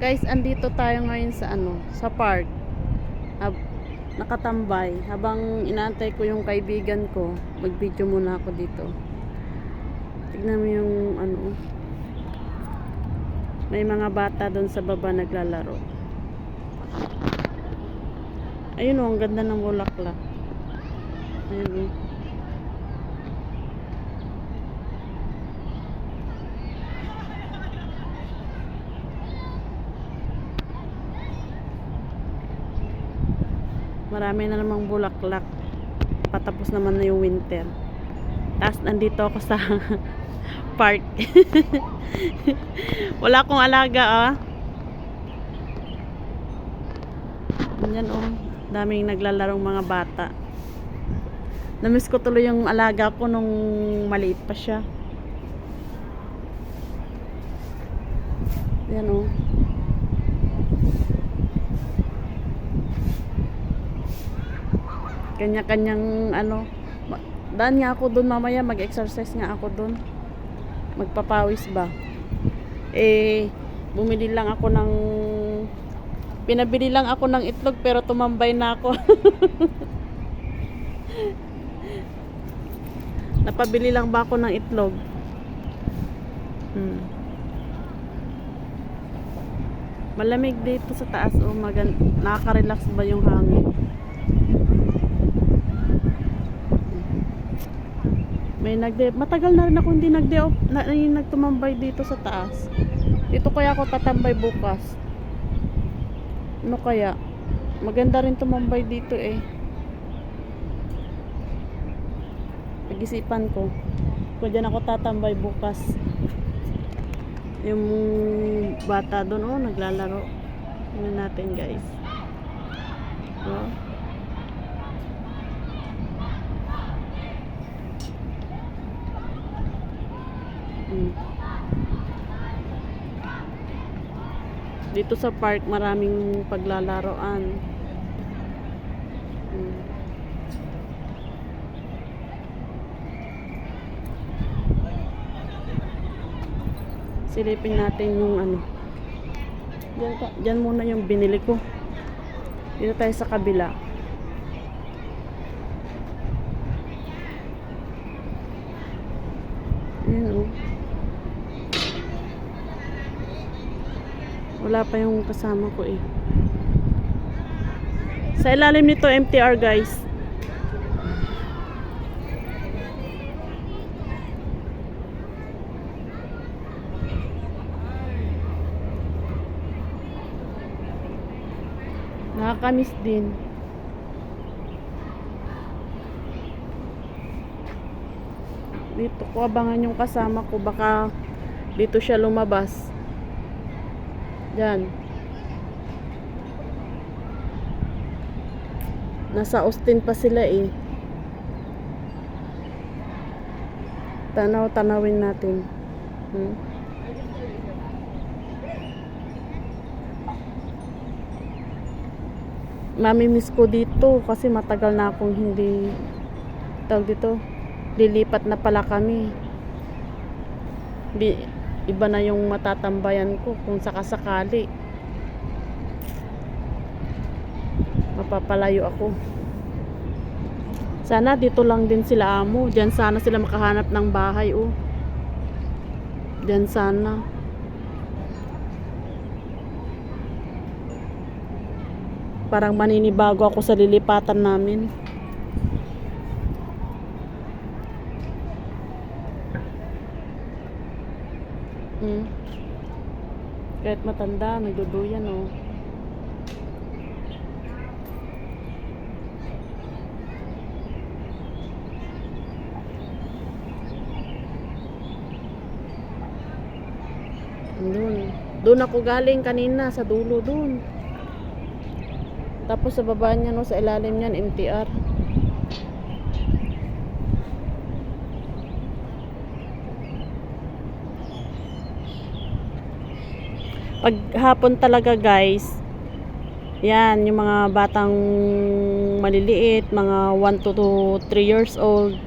Guys, andito tayo ngayon sa sa park. Nakatambay habang inaantay ko yung kaibigan ko. Mag-video muna ako dito. Tignan mo yung may mga bata doon sa baba naglalaro. Ayun oh, ang ganda ng bulaklak. Ayun oh. Marami na namang bulaklak. Patapos naman na yung winter. Tapos nandito ako sa park. Wala akong alaga Yan daming naglalarong mga bata. Namiss ko tuloy yung alaga ko nung maliit pa siya. Yan kanya-kanyang daan nga ako doon mamaya, mag-exercise nga ako doon, magpapawis ba. Bumili lang ako pinabili lang ako ng itlog pero tumambay na ako. Napabili lang ba ako ng itlog? Malamig dito sa taas nakaka-relax ba yung hangin? Matagal na rin ako hindi nagtumambay dito sa taas. Dito kaya ako tatambay bukas. Ano kaya? Maganda rin tumambay dito Pag-isipan ko. Kung dyan ako tatambay bukas. Yung bata doon naglalaro. Tingnan natin guys. Dito sa park maraming paglalaroan. Silipin natin yung Diyan muna yung binili ko. Dito tayo sa kabila. Ayan wala pa yung kasama ko Sa ilalim nito MTR guys. Nakakamiss din. Dito ko abangan yung kasama ko, baka dito siya lumabas. Diyan. Nasa Austin pa sila Tanawin natin. Mamimiss ko dito kasi matagal na akong hindi lilipat na pala kami. Iba na yung matatambayan ko kung sakasakali mapapalayo ako. Sana dito lang din sila amo. Diyan sana sila makahanap ng bahay Diyan sana. Parang maninibago ako sa lilipatan namin. Kahit matanda, nagduduyan Doon ako galing kanina sa dulo doon. Tapos sa baba niya sa ilalim niyan MTR. Pag hapon talaga guys, yan yung mga batang maliliit, mga 1 to 3 years old,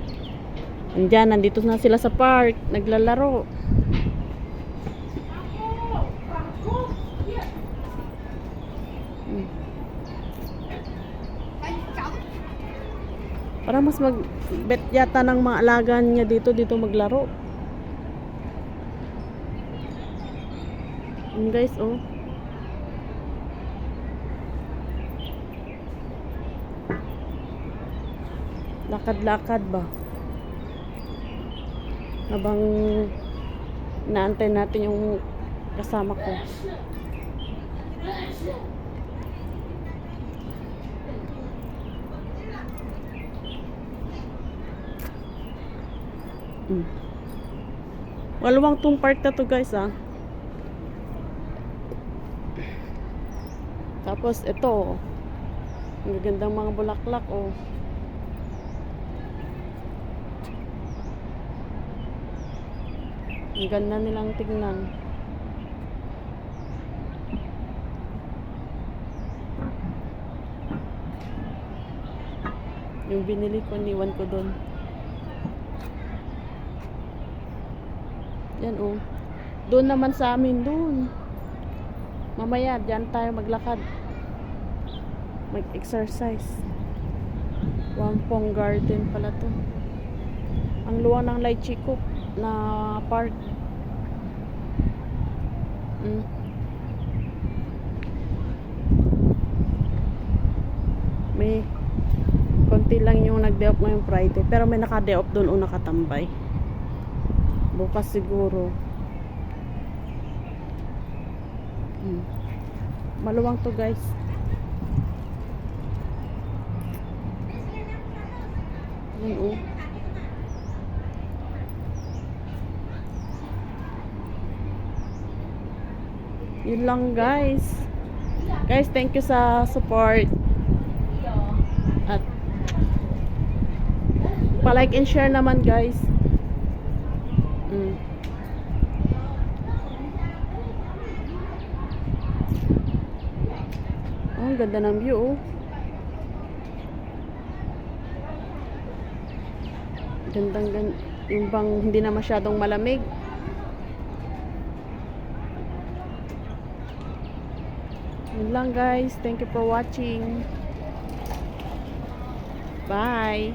nandito na sila sa park naglalaro. Mm. Para mas bet yata ng mga alaga niya dito maglaro. Guys, oh. Lakad-lakad ba? Habang naantay natin yung kasama ko. Walawang tong part na to guys ah. Tapos ito, ang gagandang mga bulaklak oh. Ang ganda nilang tignan. Yung binili ko, niwan ko doon. Yan oh. Doon naman sa amin doon. Mamaya diyan tayo maglakad. Mag-exercise. Wampong Garden pala to. Ang luwang ng Lai Chico na park. May konti lang yung nag-day off ngayong Friday, pero may naka-day off doon o nakatambay. Bukas siguro. Maluwang to guys. Yan oh. Yun lang guys. Guys, thank you sa support. At pa-like and share naman guys. Oh, ang ganda ng view oh. Gandang yung bang hindi na masyadong malamig. Yun lang guys. Thank you for watching. Bye.